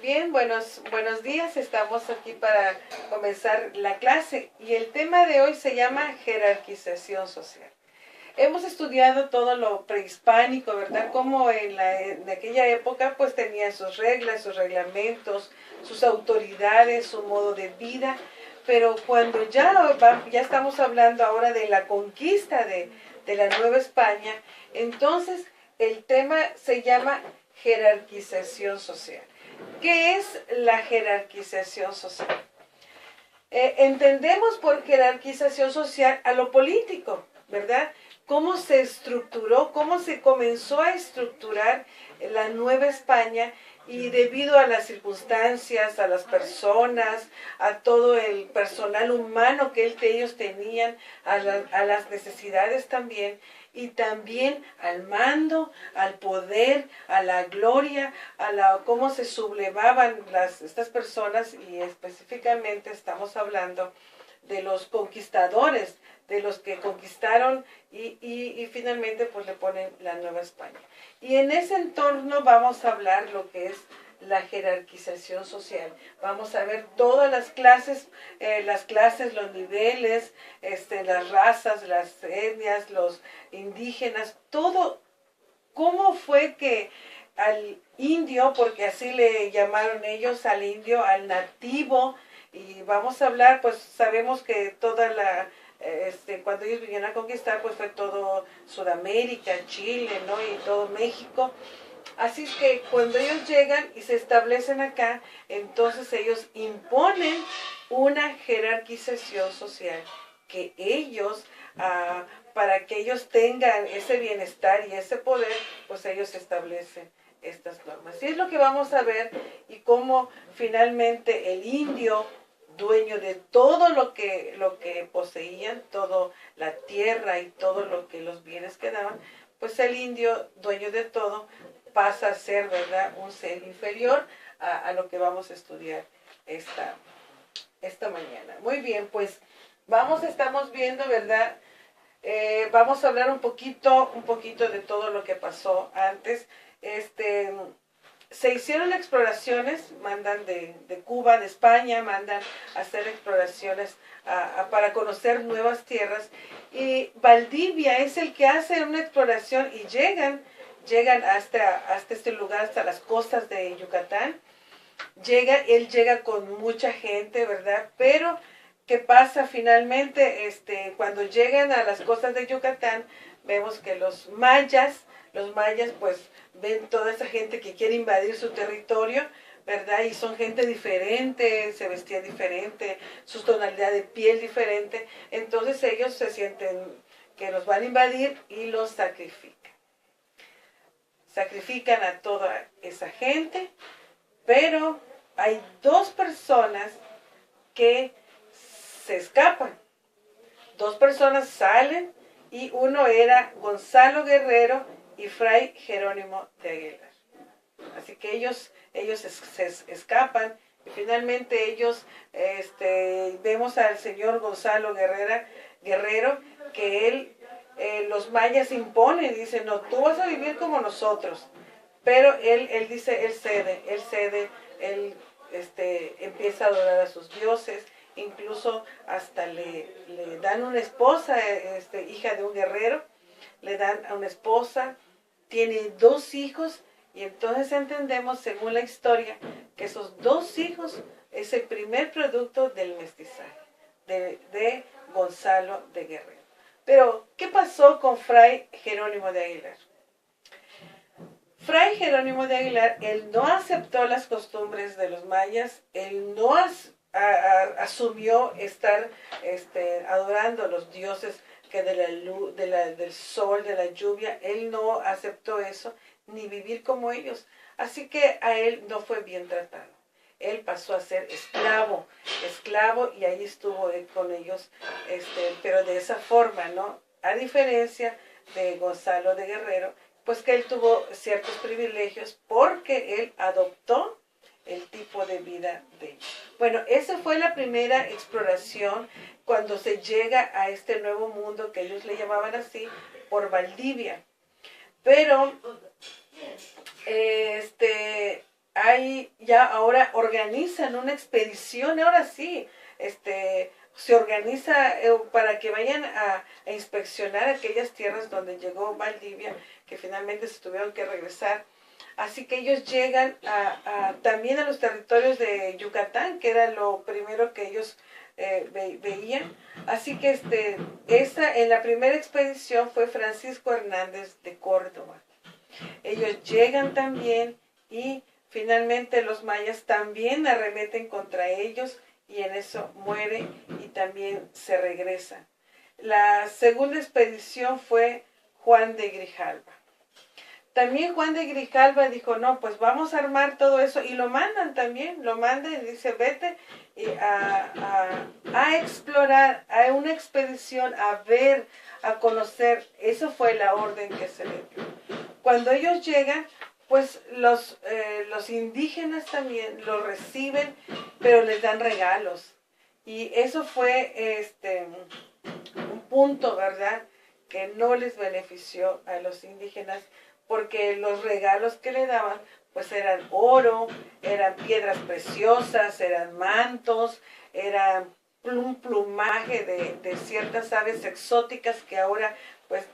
Bien, buenos días. Estamos aquí para comenzar la clase y el tema de hoy se llama jerarquización social. Hemos estudiado todo lo prehispánico, ¿verdad? Como en aquella época pues tenían sus reglas, sus reglamentos, sus autoridades, su modo de vida, pero cuando ya estamos hablando ahora de la conquista de la Nueva España, entonces el tema se llama jerarquización social. ¿Qué es la jerarquización social? Entendemos por jerarquización social a lo político, ¿verdad? Cómo se estructuró, cómo se comenzó a estructurar la Nueva España y debido a las circunstancias, a las personas, a todo el personal humano que ellos tenían, a las necesidades también, y también al mando, al poder, a la gloria, cómo se sublevaban estas personas, y específicamente estamos hablando de los conquistadores, de los que conquistaron y finalmente pues le ponen la Nueva España. Y en ese entorno vamos a hablar lo que es la jerarquización social. Vamos a ver todas las clases, los niveles, las razas, las etnias, los indígenas, todo. ¿Cómo fue que al indio, porque así le llamaron ellos al indio, al nativo, y vamos a hablar, pues sabemos que cuando ellos vinieron a conquistar, pues fue todo Sudamérica, Chile, ¿no? Y todo México. Así es que cuando ellos llegan y se establecen acá, entonces ellos imponen una jerarquización social que ellos, para que ellos tengan ese bienestar y ese poder, pues ellos establecen estas normas. Y es lo que vamos a ver, y cómo finalmente el indio, dueño de todo lo que poseían, toda la tierra y todo lo que los bienes que daban, pues el indio, dueño de todo, pasa a ser, ¿verdad?, un ser inferior a lo que vamos a estudiar esta mañana. Muy bien, pues estamos viendo, ¿verdad? Vamos a hablar un poquito de todo lo que pasó antes. Se hicieron exploraciones, mandan de Cuba, de España, mandan a hacer exploraciones para conocer nuevas tierras, y Valdivia es el que hace una exploración y llegan hasta este lugar, hasta las costas de Yucatán. Él llega con mucha gente, ¿verdad? Pero ¿qué pasa finalmente? Cuando llegan a las costas de Yucatán, vemos que los mayas pues ven toda esa gente que quiere invadir su territorio, ¿verdad? Y son gente diferente, se vestía diferente, su tonalidad de piel diferente. Entonces ellos se sienten que los van a invadir y los sacrifican. Sacrifican a toda esa gente, pero hay dos personas que se escapan. Dos personas salen, y uno era Gonzalo Guerrero y Fray Jerónimo de Aguilar. Así que ellos se escapan, y finalmente ellos, vemos al señor Gonzalo Guerrero, que los mayas imponen, dicen, no, tú vas a vivir como nosotros. Pero él dice, él cede, él empieza a adorar a sus dioses, incluso hasta le dan una esposa, hija de un guerrero, le dan a una esposa, tiene 2 hijos, y entonces entendemos, según la historia, que esos 2 hijos es el primer producto del mestizaje, de Gonzalo de Guerrero. Pero, ¿qué pasó con Fray Jerónimo de Aguilar? Fray Jerónimo de Aguilar, él no aceptó las costumbres de los mayas, él no asumió estar adorando a los dioses que de la luz, del sol, de la lluvia. Él no aceptó eso, ni vivir como ellos. Así que a él no fue bien tratado. Él pasó a ser esclavo, y ahí estuvo él con ellos, pero de esa forma, ¿no? A diferencia de Gonzalo de Guerrero, pues que él tuvo ciertos privilegios porque él adoptó el tipo de vida de ellos. Bueno, esa fue la primera exploración cuando se llega a este nuevo mundo, que ellos le llamaban así, por Valdivia. Pero hay ya ahora organizan una expedición, ahora sí, se organiza para que vayan a inspeccionar aquellas tierras donde llegó Valdivia, que finalmente se tuvieron que regresar. Así que ellos llegan también a los territorios de Yucatán, que era lo primero que ellos veían. Así que en la primera expedición fue Francisco Hernández de Córdoba. Ellos llegan también y finalmente los mayas también arremeten contra ellos y en eso muere y también se regresa. La segunda expedición fue Juan de Grijalva. También Juan de Grijalva dijo, no, pues vamos a armar todo eso, y lo mandan también, lo mandan y dice, vete a explorar, a una expedición, a ver, a conocer. Eso fue la orden que se le dio. Cuando ellos llegan, pues los indígenas también los reciben, pero les dan regalos. Y eso fue un punto, ¿verdad?, que no les benefició a los indígenas, porque los regalos que le daban pues eran oro, eran piedras preciosas, eran mantos, eran un plumaje de ciertas aves exóticas que ahora pues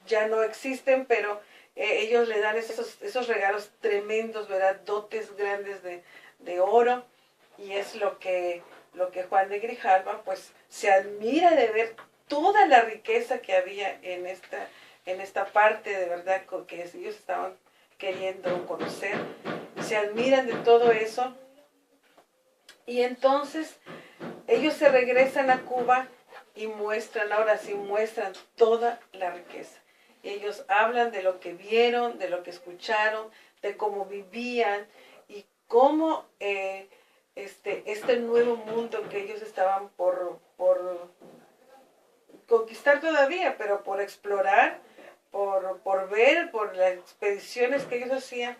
ya no existen, pero ellos le dan esos regalos tremendos, ¿verdad? Dotes grandes de oro, y es lo que Juan de Grijalva pues se admira de ver toda la riqueza que había en esta parte, de verdad, que ellos estaban queriendo conocer. Se admiran de todo eso, y entonces ellos se regresan a Cuba y muestran, ahora sí muestran toda la riqueza. Ellos hablan de lo que vieron, de lo que escucharon, de cómo vivían y cómo este nuevo mundo que ellos estaban por conquistar todavía, pero por explorar, por ver, por las expediciones que ellos hacían.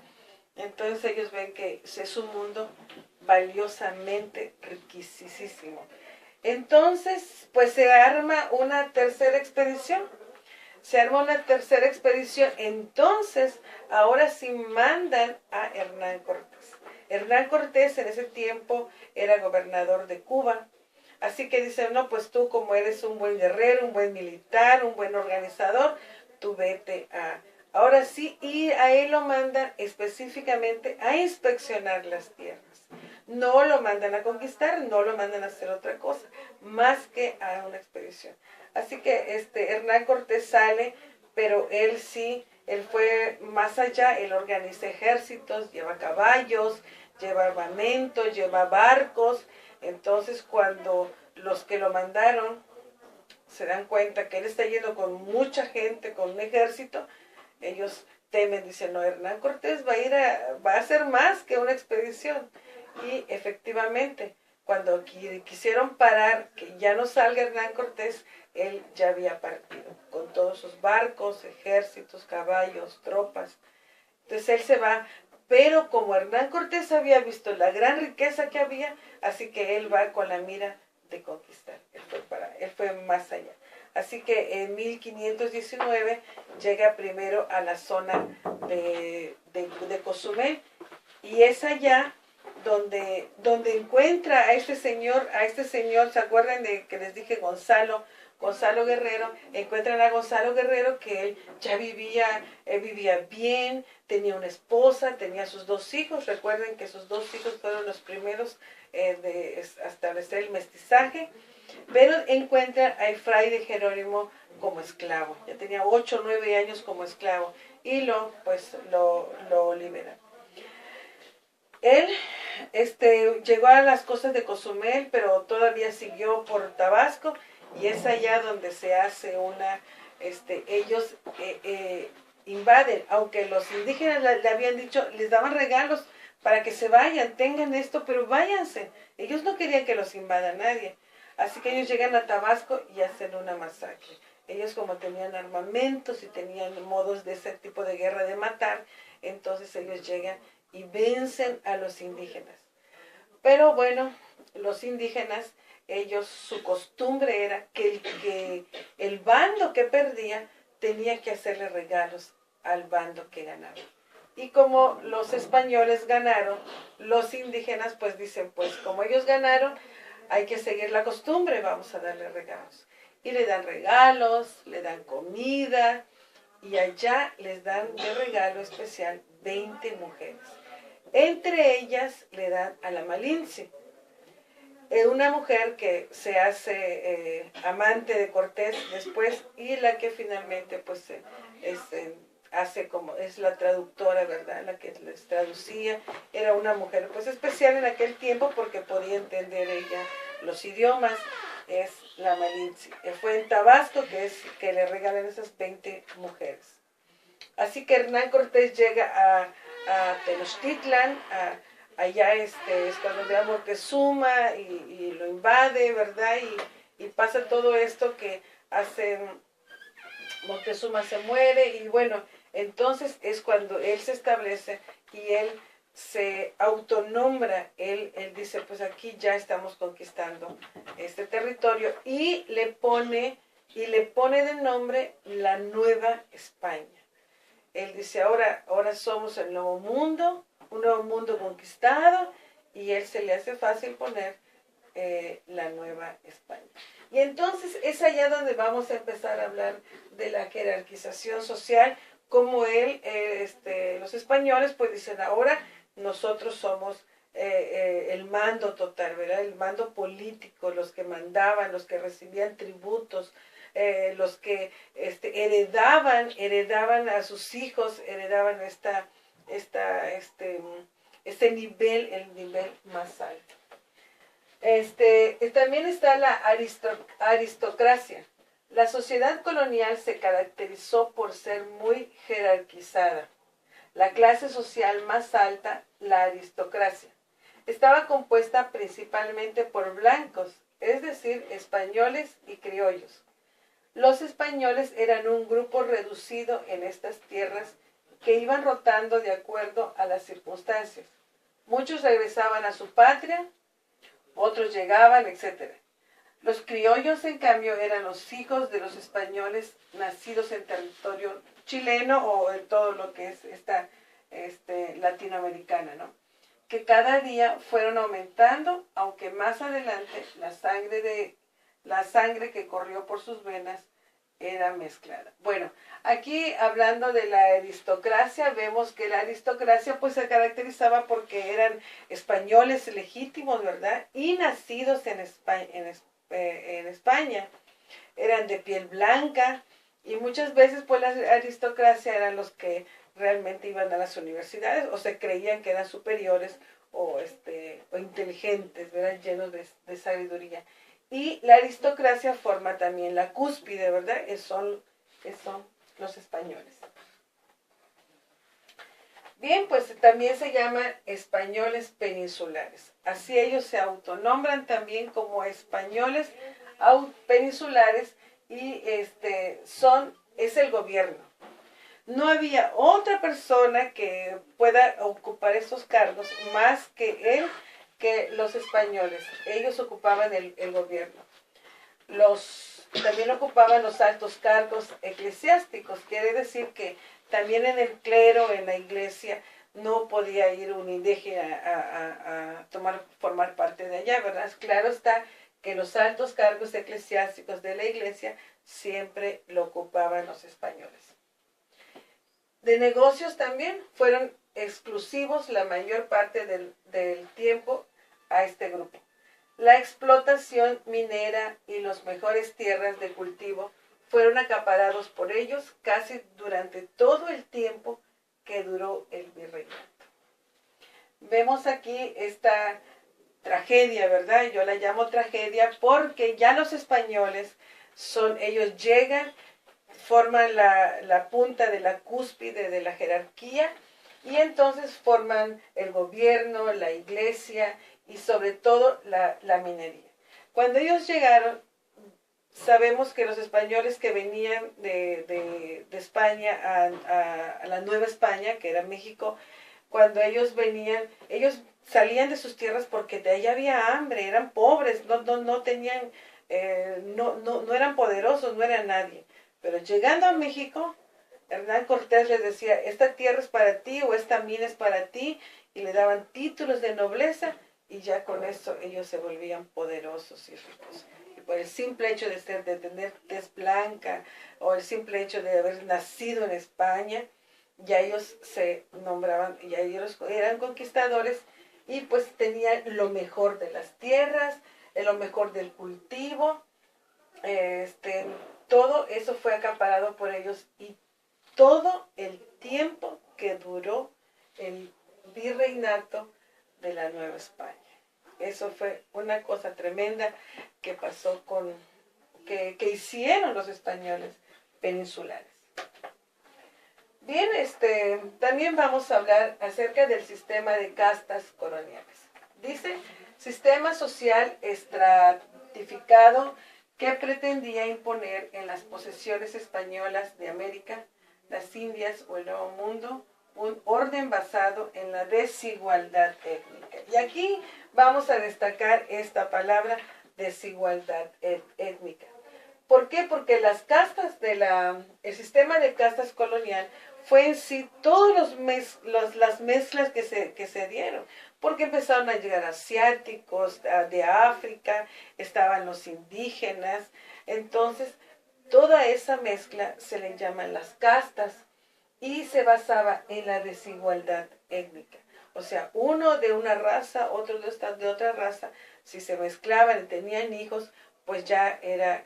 Entonces ellos ven que es un mundo valiosamente riquísimo. Entonces, pues se arma una tercera expedición. Entonces, ahora sí mandan a Hernán Cortés. Hernán Cortés en ese tiempo era gobernador de Cuba. Así que dicen, no, pues tú como eres un buen guerrero, un buen militar, un buen organizador, tú vete ahora sí, y a él lo mandan específicamente a inspeccionar las tierras. No lo mandan a conquistar, no lo mandan a hacer otra cosa, más que a una expedición. Así que Hernán Cortés sale, pero él fue más allá, él organiza ejércitos, lleva caballos, lleva armamento, lleva barcos. Entonces cuando los que lo mandaron se dan cuenta que él está yendo con mucha gente, con un ejército, ellos temen, dicen, no, Hernán Cortés va a hacer más que una expedición. Y efectivamente, cuando quisieron parar, que ya no salga Hernán Cortés, él ya había partido, con todos sus barcos, ejércitos, caballos, tropas. Entonces él se va, pero como Hernán Cortés había visto la gran riqueza que había, así que él va con la mira de conquistar. Él fue más allá. Así que en 1519 llega primero a la zona de Cozumel, y es allá donde encuentra a este señor, ¿se acuerdan de que les dije Gonzalo Guerrero? Encuentran a Gonzalo Guerrero, que él ya vivía bien, tenía una esposa, tenía sus 2 hijos. Recuerden que sus 2 hijos fueron los primeros de establecer el mestizaje, pero encuentra a Fray de Jerónimo como esclavo. Ya tenía 8 o 9 años como esclavo, y lo liberan. Él llegó a las costas de Cozumel, pero todavía siguió por Tabasco, y es allá donde se hace ellos invaden, aunque los indígenas le habían dicho, les daban regalos para que se vayan, tengan esto, pero váyanse. Ellos no querían que los invada nadie. Así que ellos llegan a Tabasco y hacen una masacre. Ellos, como tenían armamentos y tenían modos de ese tipo de guerra de matar, entonces ellos llegan y vencen a los indígenas. Pero bueno, los indígenas, su costumbre era que el bando que perdía tenía que hacerle regalos al bando que ganaba. Y como los españoles ganaron, los indígenas pues dicen, pues como ellos ganaron, hay que seguir la costumbre, vamos a darle regalos. Y le dan regalos, le dan comida, y allá les dan de regalo especial 20 mujeres. Entre ellas le dan a la Malinche, una mujer que se hace amante de Cortés después y la que finalmente pues hace como, es la traductora, ¿verdad? La que les traducía, era una mujer pues especial en aquel tiempo porque podía entender ella los idiomas, es la Malinche. Fue en Tabasco que le regalan esas 20 mujeres. Así que Hernán Cortés llega a Tenochtitlan, allá es cuando ve a Moctezuma y lo invade, ¿verdad? Y pasa todo esto que hace, Moctezuma se muere y bueno, entonces es cuando él se establece y él se autonombra, él dice, pues aquí ya estamos conquistando este territorio y le pone de nombre la Nueva España. Él dice, ahora somos el nuevo mundo, un nuevo mundo conquistado, y él se le hace fácil poner la Nueva España. Y entonces es allá donde vamos a empezar a hablar de la jerarquización social, como los españoles pues dicen, ahora nosotros somos el mando total, ¿verdad? El mando político, los que mandaban, los que recibían tributos, los que heredaban a sus hijos, heredaban este nivel, el nivel más alto. También está la aristocracia. La sociedad colonial se caracterizó por ser muy jerarquizada. La clase social más alta, la aristocracia, estaba compuesta principalmente por blancos, es decir, españoles y criollos. Los españoles eran un grupo reducido en estas tierras que iban rotando de acuerdo a las circunstancias. Muchos regresaban a su patria, otros llegaban, etc. Los criollos, en cambio, eran los hijos de los españoles nacidos en territorio chileno o en todo lo que es esta latinoamericana, ¿no? Que cada día fueron aumentando, aunque más adelante la sangre que corrió por sus venas era mezclada. Bueno, aquí hablando de la aristocracia, vemos que la aristocracia pues se caracterizaba porque eran españoles legítimos, ¿verdad? Y nacidos en España. Eran de piel blanca y muchas veces pues la aristocracia eran los que realmente iban a las universidades o se creían que eran superiores o inteligentes, ¿verdad? Llenos de sabiduría. Y la aristocracia forma también la cúspide, ¿verdad? Son los españoles. Bien, pues también se llaman españoles peninsulares. Así ellos se autonombran también como españoles peninsulares y es el gobierno. No había otra persona que pueda ocupar estos cargos más que él, que los españoles. Ellos ocupaban el gobierno. También ocupaban los altos cargos eclesiásticos. Quiere decir que también en el clero, en la iglesia, no podía ir un indígena a formar parte de allá, ¿verdad? Claro está que los altos cargos eclesiásticos de la iglesia siempre lo ocupaban los españoles. De negocios también fueron exclusivos la mayor parte del tiempo a este grupo. La explotación minera y las mejores tierras de cultivo fueron acaparados por ellos casi durante todo el tiempo que duró el virreinato. Vemos aquí esta tragedia, ¿verdad? Yo la llamo tragedia porque ya los españoles ellos llegan, forman la punta de la cúspide de la jerarquía y entonces forman el gobierno, la iglesia y sobre todo la minería. Cuando ellos llegaron, sabemos que los españoles que venían de España a la Nueva España, que era México, cuando ellos venían, ellos salían de sus tierras porque de allá había hambre, eran pobres, no tenían, no eran poderosos, no eran nadie. Pero llegando a México, Hernán Cortés les decía, esta tierra es para ti o esta mina es para ti, y le daban títulos de nobleza, y ya con eso ellos se volvían poderosos y ricos. Y por el simple hecho de tener tez blanca, o el simple hecho de haber nacido en España, ya ellos se nombraban, ya ellos eran conquistadores, y pues tenían lo mejor de las tierras, lo mejor del cultivo, todo eso fue acaparado por ellos, y todo el tiempo que duró el virreinato de la Nueva España. Eso fue una cosa tremenda que pasó que hicieron los españoles peninsulares. Bien, también vamos a hablar acerca del sistema de castas coloniales. Dice, sistema social estratificado que pretendía imponer en las posesiones españolas de América, las Indias o el Nuevo Mundo, un orden basado en la desigualdad étnica. Y aquí vamos a destacar esta palabra, desigualdad étnica. ¿Por qué? Porque las castas el sistema de castas colonial fue en sí todas las mezclas que se dieron, porque empezaron a llegar asiáticos de África, estaban los indígenas, entonces toda esa mezcla se le llaman las castas, y se basaba en la desigualdad étnica. O sea, uno de una raza, otro de otra raza, si se mezclaban y tenían hijos, pues ya era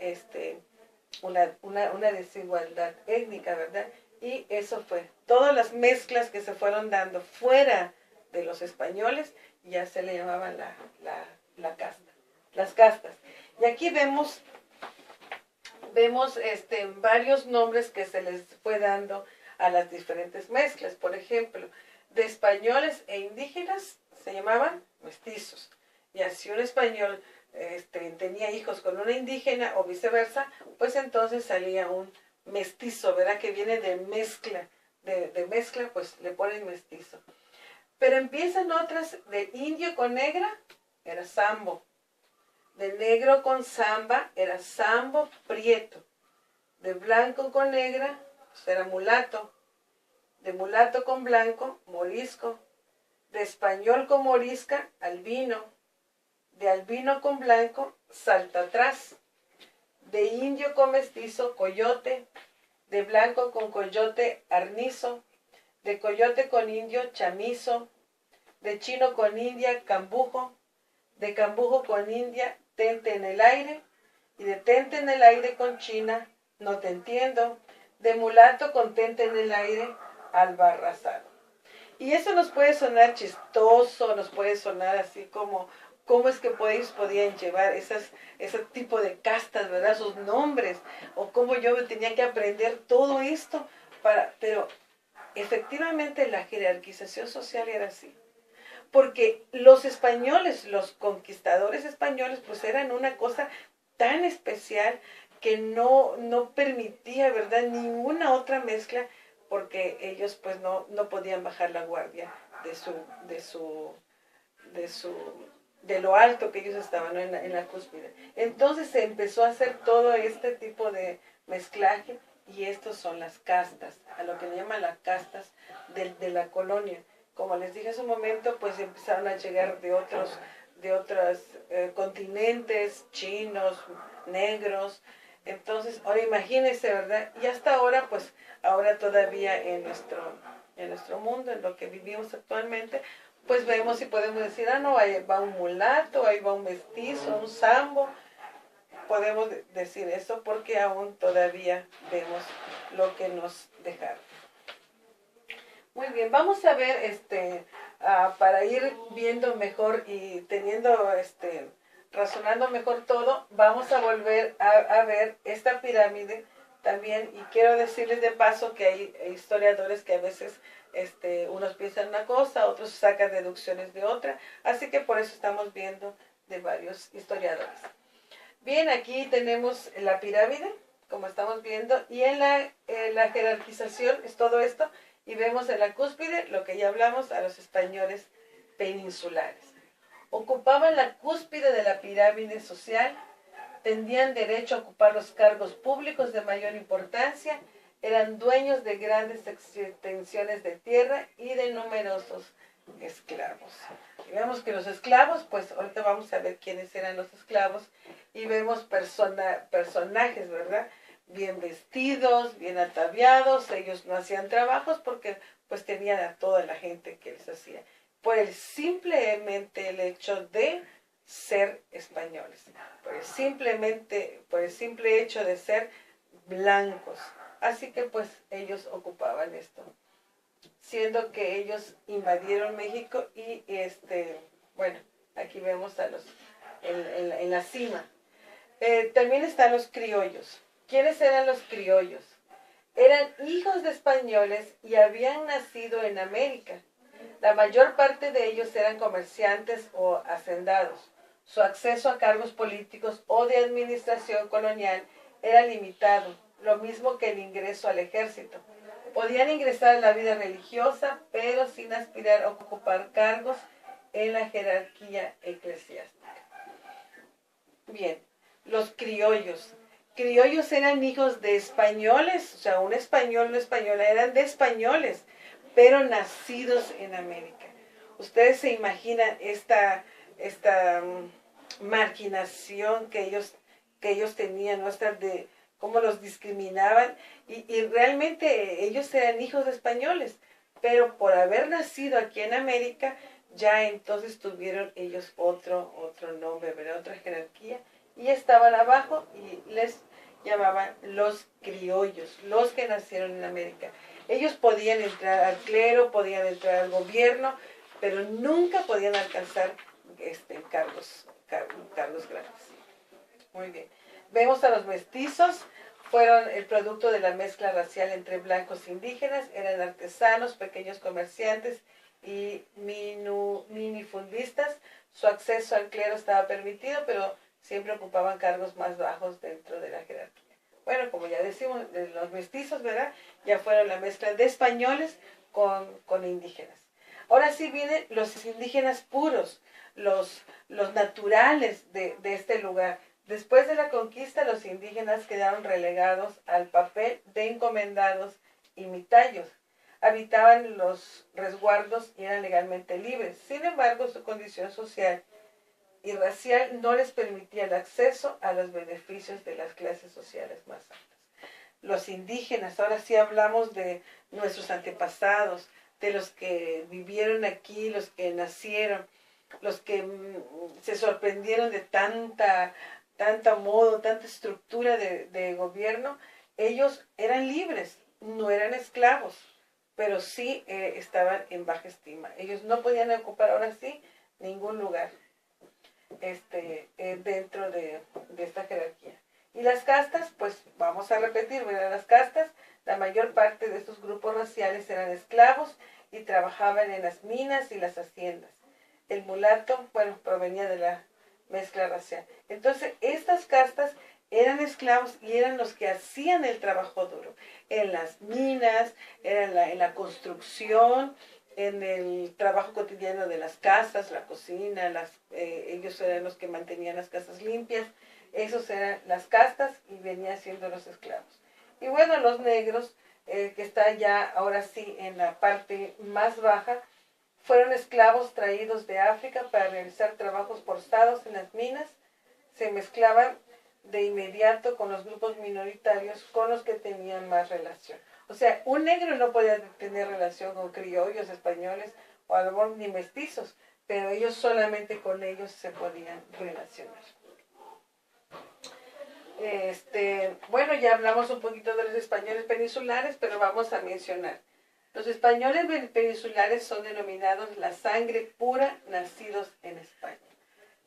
una desigualdad étnica, ¿verdad? Y eso fue. Todas las mezclas que se fueron dando fuera de los españoles, ya se le llamaban la casta, las castas. Y aquí vemos varios nombres que se les fue dando a las diferentes mezclas. Por ejemplo, de españoles e indígenas se llamaban mestizos. Y así un español tenía hijos con una indígena o viceversa, pues entonces salía un mestizo, ¿verdad? Que viene de mezcla. De mezcla, pues le ponen mestizo. Pero empiezan otras, de indio con negra, era sambo. De negro con samba, era sambo prieto. De blanco con negra, pues era mulato. De mulato con blanco, morisco. De español con morisca, albino. De albino con blanco, salta atrás. De indio con mestizo, coyote. De blanco con coyote, arnizo. De coyote con indio, chamizo. De chino con india, cambujo. De cambujo con india, tente en el aire. Y de tente en el aire con china, no te entiendo. De mulato con tente en el aire, albarrazado. Y eso nos puede sonar chistoso, nos puede sonar así como, ¿cómo es que ellos podían llevar ese tipo de castas, ¿verdad? Sus nombres, o cómo yo me tenía que aprender todo esto, pero efectivamente la jerarquización social era así. Porque los españoles, los conquistadores españoles, pues eran una cosa tan especial que no permitía, ¿verdad?, ninguna otra mezcla, porque ellos pues no podían bajar la guardia de lo alto que ellos estaban, ¿no?, en la cúspide. Entonces se empezó a hacer todo este tipo de mezclaje, y estos son las castas, a lo que le llaman las castas de la colonia. Como les dije hace un momento, pues empezaron a llegar de otros continentes, chinos, negros. Entonces, ahora imagínense, ¿verdad? Y hasta ahora, pues, ahora todavía en nuestro mundo, en lo que vivimos actualmente, pues vemos y podemos decir, no, ahí va un mulato, ahí va un mestizo, un sambo. Podemos decir eso porque aún todavía vemos lo que nos dejaron. Muy bien, vamos a ver, para ir viendo mejor y razonando mejor todo, vamos a volver a ver esta pirámide también. Y quiero decirles de paso que hay historiadores que a veces unos piensan una cosa, otros sacan deducciones de otra, así que por eso estamos viendo de varios historiadores. Bien, aquí tenemos la pirámide, como estamos viendo, y en la jerarquización es todo esto, y vemos en la cúspide, lo que ya hablamos, a los españoles peninsulares. Ocupaban la cúspide de la pirámide social, tenían derecho a ocupar los cargos públicos de mayor importancia eran dueños de grandes extensiones de tierra y de numerosos esclavos. Y vemos que los esclavos, pues ahorita vamos a ver quiénes eran los esclavos, y vemos personajes, ¿verdad? Bien vestidos, bien ataviados. Ellos no hacían trabajos porque pues tenían a toda la gente que les hacía, por simplemente el hecho de ser españoles, por el simple hecho de ser blancos. Así que pues ellos ocupaban esto, siendo que ellos invadieron México y bueno, aquí vemos a los en la cima. También están los criollos. ¿Quiénes eran los criollos? Eran hijos de españoles y habían nacido en América. La mayor parte de ellos eran comerciantes o hacendados. Su acceso a cargos políticos o de administración colonial era limitado, lo mismo que el ingreso al ejército. Podían ingresar a la vida religiosa, pero sin aspirar a ocupar cargos en la jerarquía eclesiástica. Bien, los criollos. Criollos eran hijos de españoles, o sea, un español, una española, eran de españoles, pero nacidos en América. Ustedes se imaginan esta marginación que ellos tenían, ¿no? De cómo los discriminaban, y realmente ellos eran hijos de españoles, pero por haber nacido aquí en América, ya entonces tuvieron ellos otro nombre, ¿verdad? Otra jerarquía, y estaban abajo y les llamaban los criollos, los que nacieron en América. Ellos podían entrar al clero, podían entrar al gobierno, pero nunca podían alcanzar cargos grandes. Muy bien. Vemos a los mestizos. Fueron el producto de la mezcla racial entre blancos e indígenas. Eran artesanos, pequeños comerciantes y minifundistas. Su acceso al clero estaba permitido, pero siempre ocupaban cargos más bajos dentro de la jerarquía. Bueno, como ya decimos, los mestizos, ¿verdad? Ya fueron la mezcla de españoles con indígenas. Ahora sí vienen los indígenas puros, los naturales de este lugar. Después de la conquista, los indígenas quedaron relegados al papel de encomendados y mitayos. Habitaban los resguardos y eran legalmente libres. Sin embargo, su condición social y racial no les permitía el acceso a los beneficios de las clases sociales más altas. Los indígenas, ahora sí hablamos de nuestros antepasados, de los que vivieron aquí, los que nacieron, los que se sorprendieron de tanta modo, tanta estructura de gobierno. Ellos eran libres, no eran esclavos, pero sí estaban en baja estima. Ellos no podían ocupar ahora sí ningún lugar dentro de esta jerarquía. Y las castas, pues vamos a repetir, ¿verdad? Las castas, la mayor parte de estos grupos raciales eran esclavos y trabajaban en las minas y las haciendas. El mulato, bueno, provenía de la mezcla racial. Entonces, estas castas eran esclavos y eran los que hacían el trabajo duro. En las minas, en la construcción, en el trabajo cotidiano de las casas, la cocina, ellos eran los que mantenían las casas limpias. Esos eran las castas y venían siendo los esclavos. Y bueno, los negros, que están ya ahora sí en la parte más baja, fueron esclavos traídos de África para realizar trabajos forzados en las minas. Se mezclaban de inmediato con los grupos minoritarios con los que tenían más relación. O sea, un negro no podía tener relación con criollos, españoles o a lo mejor ni mestizos, pero ellos solamente con ellos se podían relacionar. Bueno, ya hablamos un poquito de los españoles peninsulares, pero vamos a mencionar. Los españoles peninsulares son denominados la sangre pura, nacidos en España.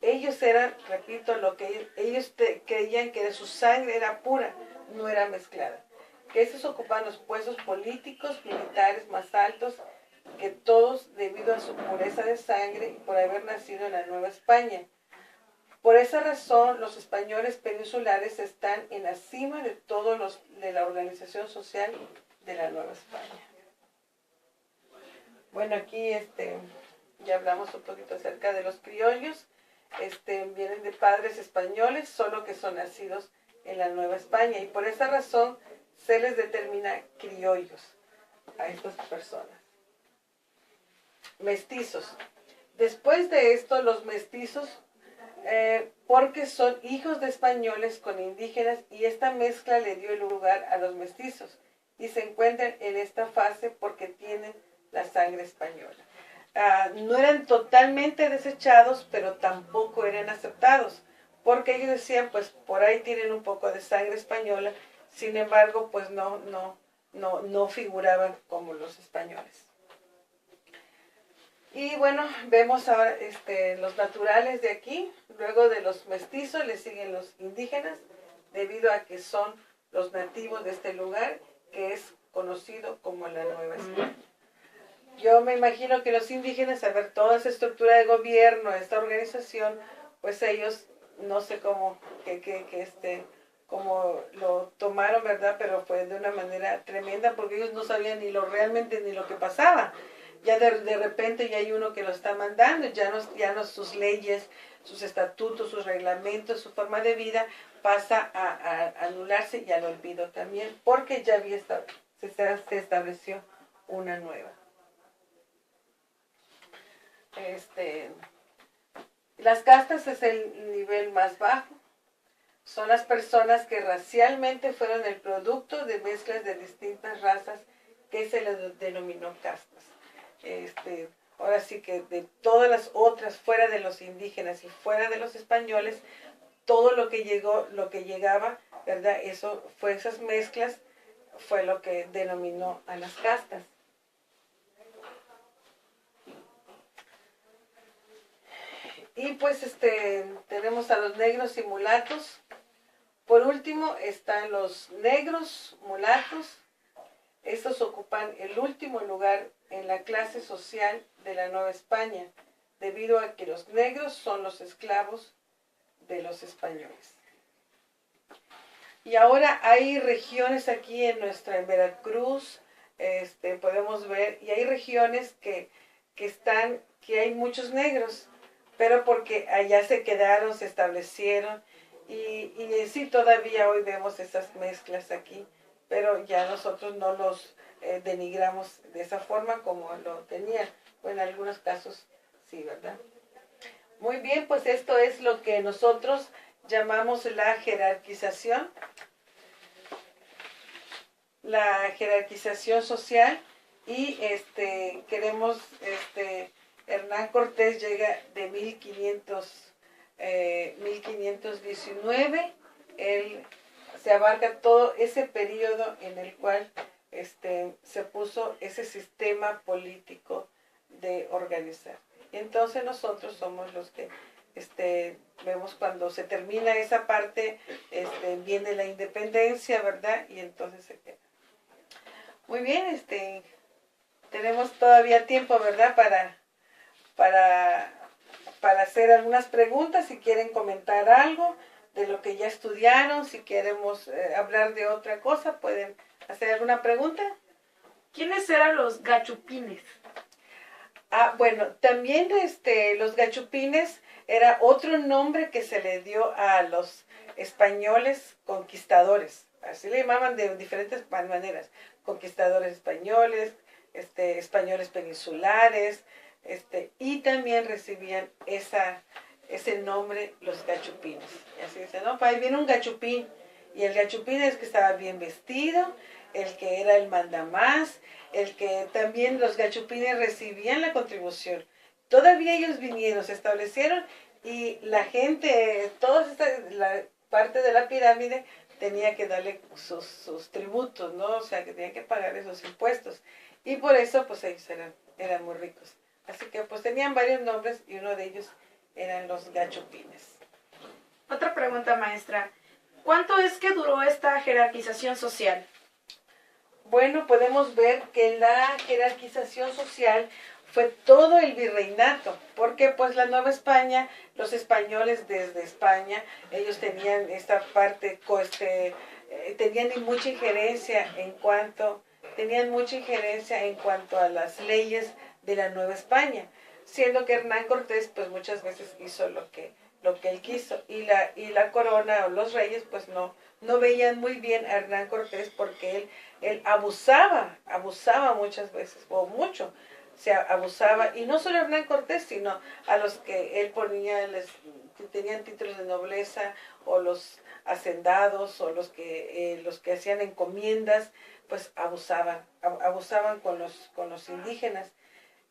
Ellos eran, repito, lo que ellos creían que su sangre era pura, no era mezclada. Que estos ocupaban los puestos políticos, militares más altos que todos debido a su pureza de sangre y por haber nacido en la Nueva España. Por esa razón, los españoles peninsulares están en la cima de todos de la organización social de la Nueva España. Bueno, aquí ya hablamos un poquito acerca de los criollos. Vienen de padres españoles, solo que son nacidos en la Nueva España. Y por esa razón se les determina criollos a estas personas. Mestizos. Después de esto, los mestizos, porque son hijos de españoles con indígenas, y esta mezcla le dio lugar a los mestizos, y se encuentran en esta fase porque tienen la sangre española. No eran totalmente desechados, pero tampoco eran aceptados, porque ellos decían, pues por ahí tienen un poco de sangre española, sin embargo, pues no figuraban como los españoles. Y bueno, vemos ahora los naturales de aquí. Luego de los mestizos le siguen los indígenas, debido a que son los nativos de este lugar, que es conocido como la Nueva España. Yo me imagino que los indígenas, al ver toda esa estructura de gobierno, esta organización, pues ellos, no sé cómo, cómo lo tomaron, ¿verdad? Pero fue de una manera tremenda, porque ellos no sabían realmente ni lo que pasaba. Ya de repente ya hay uno que lo está mandando, ya no sus leyes, sus estatutos, sus reglamentos, su forma de vida pasa a anularse y al olvido también, porque ya se estableció una nueva. Las castas es el nivel más bajo. Son las personas que racialmente fueron el producto de mezclas de distintas razas, que se les denominó castas. Ahora sí que de todas las otras, fuera de los indígenas y fuera de los españoles, todo lo que llegaba, ¿verdad? Esas mezclas fue lo que denominó a las castas. Y pues tenemos a los negros y mulatos. Por último están los negros mulatos. Estos ocupan el último lugar en la clase social de la Nueva España, debido a que los negros son los esclavos de los españoles. Y ahora hay regiones aquí en Veracruz, podemos ver, y hay regiones que hay muchos negros, pero porque allá se quedaron, se establecieron, y sí, todavía hoy vemos esas mezclas aquí, pero ya nosotros no los denigramos de esa forma como lo tenían, o en algunos casos sí, ¿verdad? Muy bien, pues esto es lo que nosotros llamamos la jerarquización social, y Hernán Cortés llega de 1519, él se abarca todo ese periodo en el cual se puso ese sistema político de organizar. Y entonces nosotros somos los que vemos cuando se termina esa parte, viene la independencia, ¿verdad? Y entonces se queda. Muy bien, tenemos todavía tiempo, ¿verdad? Para hacer algunas preguntas, si quieren comentar algo de lo que ya estudiaron, si queremos hablar de otra cosa, pueden hacer alguna pregunta. ¿Quiénes eran los gachupines? Bueno, también los gachupines era otro nombre que se le dio a los españoles conquistadores. Así le llamaban de diferentes maneras. Conquistadores españoles, españoles peninsulares, y también recibían ese nombre los gachupines. Y así dice, ¿no? Ahí viene un gachupín, y el gachupín es que estaba bien vestido, el que era el mandamás, el que también los gachupines recibían la contribución. Todavía ellos vinieron, se establecieron, y la gente, la parte de la pirámide tenía que darle sus tributos, ¿no? O sea, que tenía que pagar esos impuestos. Y por eso, pues ellos eran muy ricos. Así que, pues tenían varios nombres, y uno de ellos eran los gachupines. Otra pregunta, maestra. ¿Cuánto es que duró esta jerarquización social? Bueno, podemos ver que la jerarquización social fue todo el virreinato, porque pues la Nueva España, los españoles desde España, ellos tenían esta parte, tenían mucha injerencia en cuanto a las leyes de la Nueva España, siendo que Hernán Cortés pues muchas veces hizo lo que lo que él quiso. Y la corona o los reyes pues no veían muy bien a Hernán Cortés porque él abusaba muchas veces, o mucho, se abusaba, y no solo a Hernán Cortés, sino a los que él ponía, que tenían títulos de nobleza, o los hacendados, o los que hacían encomiendas, pues abusaban con los indígenas.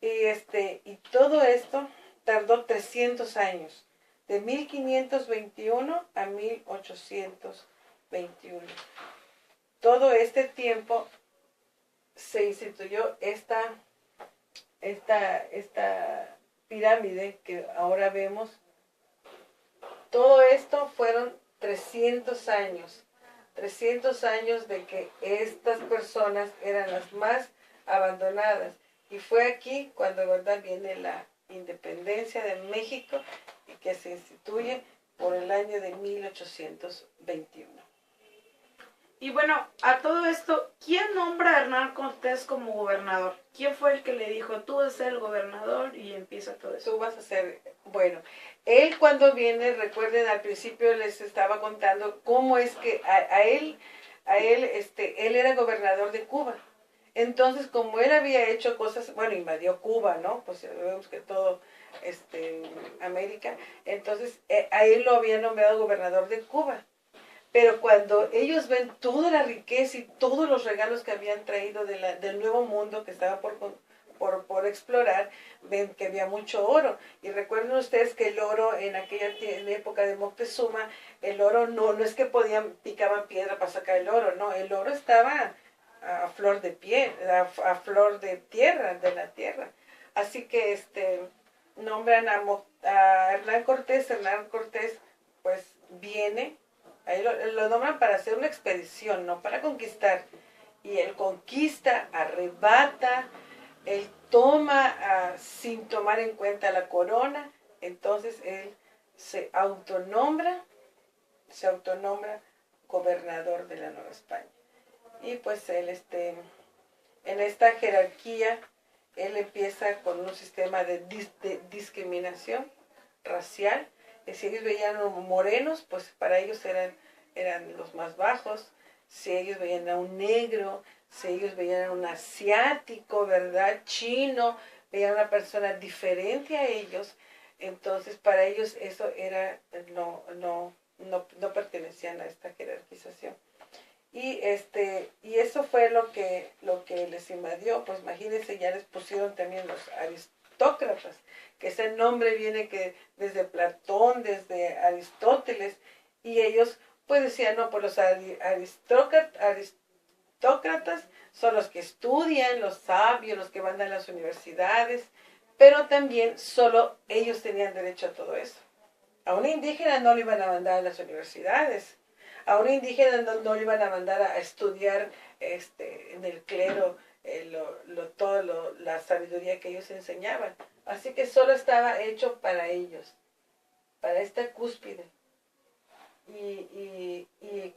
Y todo esto tardó 300 años, de 1521 a 1821. Todo este tiempo se instituyó esta pirámide que ahora vemos. Todo esto fueron 300 años. 300 años de que estas personas eran las más abandonadas. Y fue aquí cuando, ¿verdad?, viene la independencia de México y que se instituye por el año de 1821. Y bueno, a todo esto, ¿quién nombra a Hernán Cortés como gobernador? ¿Quién fue el que le dijo, tú vas a ser el gobernador y empieza todo eso? Tú vas a ser, bueno, él cuando viene, recuerden, al principio les estaba contando cómo es que él era gobernador de Cuba. Entonces, como él había hecho cosas, bueno, invadió Cuba, ¿no? Pues vemos que todo, América. Entonces, a él lo habían nombrado gobernador de Cuba. Pero cuando ellos ven toda la riqueza y todos los regalos que habían traído del Nuevo Mundo que estaba por explorar, ven que había mucho oro. Y recuerden ustedes que el oro en aquella época de Moctezuma, el oro no es que picaban piedra para sacar el oro, no, el oro estaba a flor de piel, a flor de tierra, de la tierra. Así que nombran a Hernán Cortés pues viene. Ahí lo nombran para hacer una expedición, no para conquistar. Y él conquista, arrebata, él toma sin tomar en cuenta la corona. Entonces él se autonombra gobernador de la Nueva España. Y pues él, en esta jerarquía, él empieza con un sistema de discriminación racial. Si ellos veían a morenos, pues para ellos eran los más bajos. Si ellos veían a un negro, si ellos veían a un asiático, ¿verdad?, chino, veían a una persona diferente a ellos, entonces para ellos eso era, no pertenecían a esta jerarquización. Y eso fue lo que les invadió. Pues imagínense, ya les pusieron también los aristócratas, que ese nombre viene que desde Platón, desde Aristóteles, y ellos pues decían, no, pues los aristócratas son los que estudian, los sabios, los que van a las universidades, pero también solo ellos tenían derecho a todo eso. A un indígena no le iban a mandar a las universidades, a un indígena no le iban a mandar a estudiar en el clero la sabiduría que ellos enseñaban. Así que solo estaba hecho para ellos, para esta cúspide. Y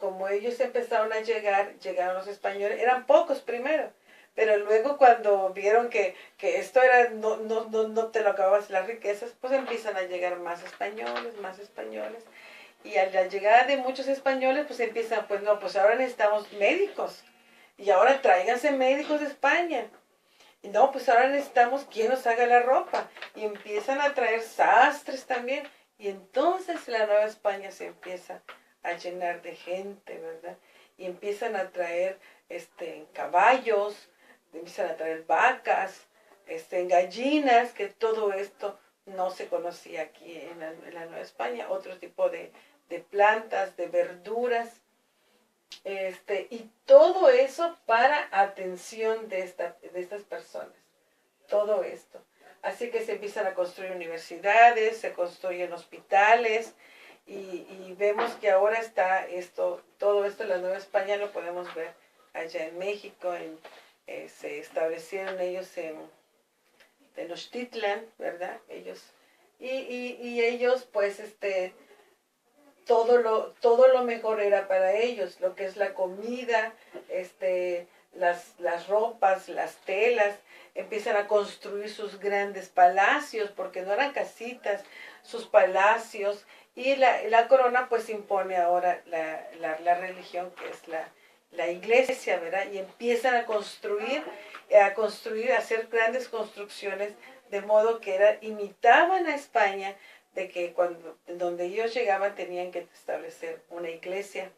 como ellos empezaron a llegaron los españoles, eran pocos primero, pero luego cuando vieron que esto era, no te lo acababas las riquezas, pues empiezan a llegar más españoles. Y a la llegada de muchos españoles, pues empiezan, pues no, pues ahora necesitamos médicos. Y ahora tráiganse médicos de España. Y no, pues ahora necesitamos quien nos haga la ropa. Y empiezan a traer sastres también. Y entonces la Nueva España se empieza a llenar de gente, ¿verdad? Y empiezan a traer caballos, empiezan a traer vacas, gallinas, que todo esto no se conocía aquí en la Nueva España. Otro tipo de plantas, de verduras, y todo eso para atención de estas personas, todo esto. Así que se empiezan a construir universidades, se construyen hospitales, y vemos que ahora está todo esto en la Nueva España, lo podemos ver allá en México, se establecieron ellos en Tenochtitlan, ¿verdad? Ellos, y ellos pues todo lo mejor era para ellos, lo que es la comida, las ropas, las telas. Empiezan a construir sus grandes palacios, porque no eran casitas, sus palacios, Y la corona pues impone ahora la religión, que es la iglesia, ¿verdad? Y empiezan a construir, a hacer grandes construcciones, de modo que imitaban a España, de que donde ellos llegaban tenían que establecer una iglesia,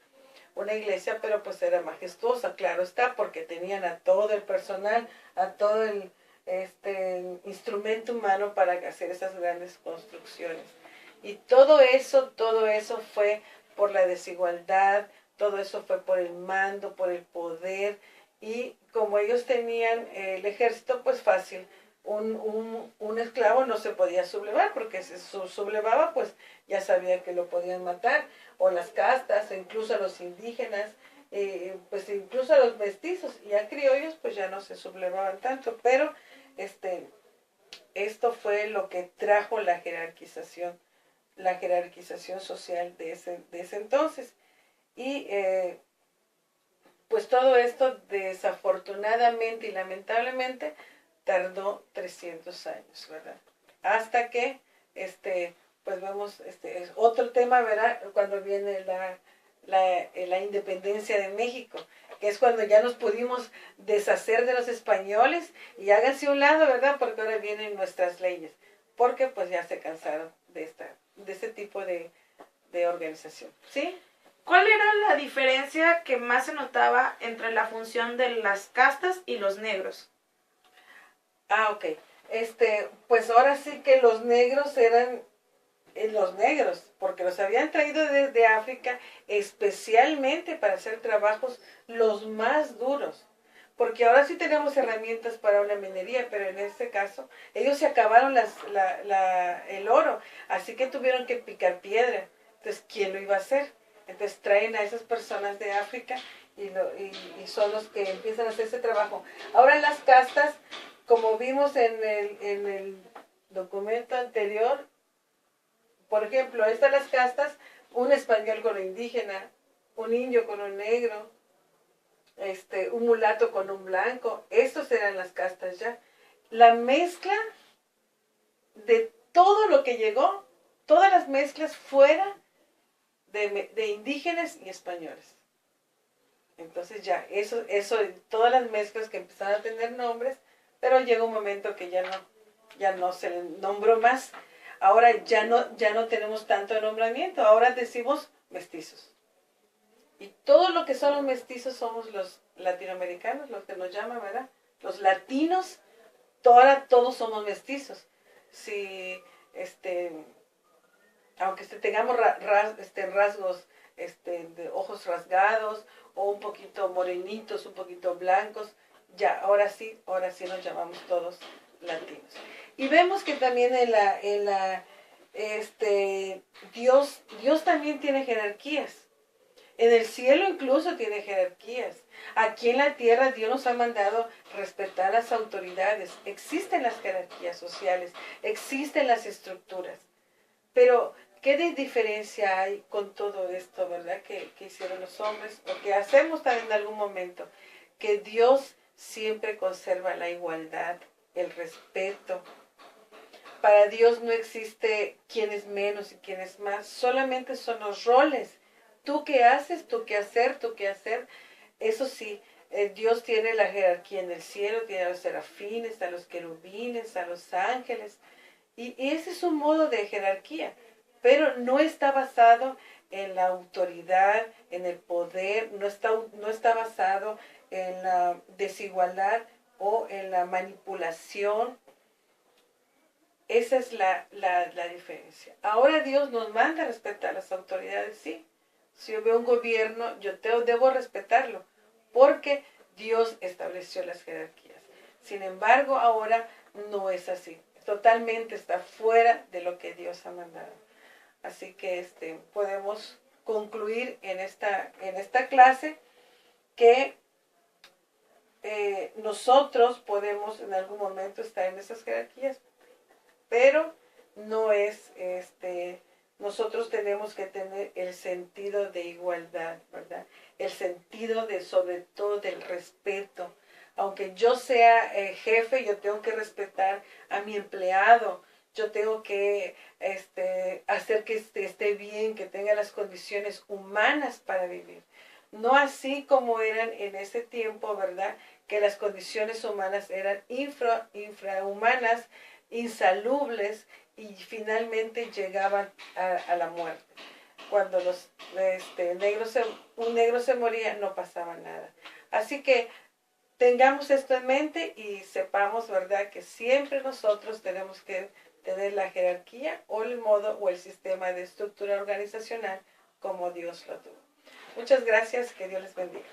pero pues era majestuosa, claro está, porque tenían a todo el personal, a todo el instrumento humano para hacer esas grandes construcciones. Y todo eso fue por la desigualdad, todo eso fue por el mando, por el poder, y como ellos tenían el ejército, pues fácil, un esclavo no se podía sublevar, porque si se sublevaba, pues ya sabía que lo podían matar, o las castas, o incluso a los indígenas, pues incluso a los mestizos, y a criollos, pues ya no se sublevaban tanto, pero esto fue lo que trajo la jerarquización social de ese entonces. Y pues todo esto desafortunadamente y lamentablemente tardó 300 años, ¿verdad? Hasta que, pues vemos, es otro tema, ¿verdad? Cuando viene la independencia de México, que es cuando ya nos pudimos deshacer de los españoles y háganse a un lado, ¿verdad? Porque ahora vienen nuestras leyes, porque pues ya se cansaron de este tipo de organización, ¿sí? ¿Cuál era la diferencia que más se notaba entre la función de las castas y los negros? Ok. Pues ahora sí que los negros eran los negros, porque los habían traído desde África especialmente para hacer trabajos los más duros. Porque ahora sí tenemos herramientas para una minería, pero en este caso ellos se acabaron el oro, así que tuvieron que picar piedra. Entonces, ¿quién lo iba a hacer? Entonces traen a esas personas de África y son los que empiezan a hacer ese trabajo. Ahora las castas, como vimos en el documento anterior, por ejemplo, estas las castas, un español con un indígena, un indio con un negro, un mulato con un blanco, estos eran las castas ya. La mezcla de todo lo que llegó, todas las mezclas fuera de indígenas y españoles. Entonces ya, eso, todas las mezclas que empezaron a tener nombres, pero llega un momento que ya no se le nombró más. Ahora ya no tenemos tanto nombramiento, ahora decimos mestizos. Y todo lo que son los mestizos somos los latinoamericanos, los que nos llaman, ¿verdad? Los latinos, ahora todos somos mestizos. Si, aunque tengamos rasgos de ojos rasgados o un poquito morenitos, un poquito blancos, ya, ahora sí nos llamamos todos latinos. Y vemos que también Dios también tiene jerarquías. En el cielo incluso tiene jerarquías. Aquí en la tierra Dios nos ha mandado respetar las autoridades. Existen las jerarquías sociales, existen las estructuras. Pero, ¿qué diferencia hay con todo esto, verdad? Que hicieron los hombres, o que hacemos también en algún momento. Que Dios siempre conserva la igualdad, el respeto. Para Dios no existe quién es menos y quién es más. Solamente son los roles. Tú qué haces, tú qué hacer, tú qué hacer. Eso sí, Dios tiene la jerarquía en el cielo, tiene a los serafines, a los querubines, a los ángeles. Y ese es un modo de jerarquía, pero no está basado en la autoridad, en el poder, no está basado en la desigualdad o en la manipulación. Esa es la diferencia. Ahora Dios nos manda a respetar las autoridades, sí. Si yo veo un gobierno, debo respetarlo, porque Dios estableció las jerarquías. Sin embargo, ahora no es así. Totalmente está fuera de lo que Dios ha mandado. Así que podemos concluir en esta clase que nosotros podemos en algún momento estar en esas jerarquías, pero no es nosotros tenemos que tener el sentido de igualdad, ¿verdad? El sentido sobre todo del respeto. Aunque yo sea jefe, yo tengo que respetar a mi empleado. yo tengo que hacer que esté bien, que tenga las condiciones humanas para vivir. No así como eran en ese tiempo, ¿verdad? Que las condiciones humanas eran infrahumanas, insalubles y finalmente llegaban a la muerte. Cuando un negro se moría, no pasaba nada. Así que tengamos esto en mente y sepamos, ¿verdad?, que siempre nosotros tenemos que tener la jerarquía o el modo o el sistema de estructura organizacional como Dios lo tuvo. Muchas gracias, que Dios les bendiga.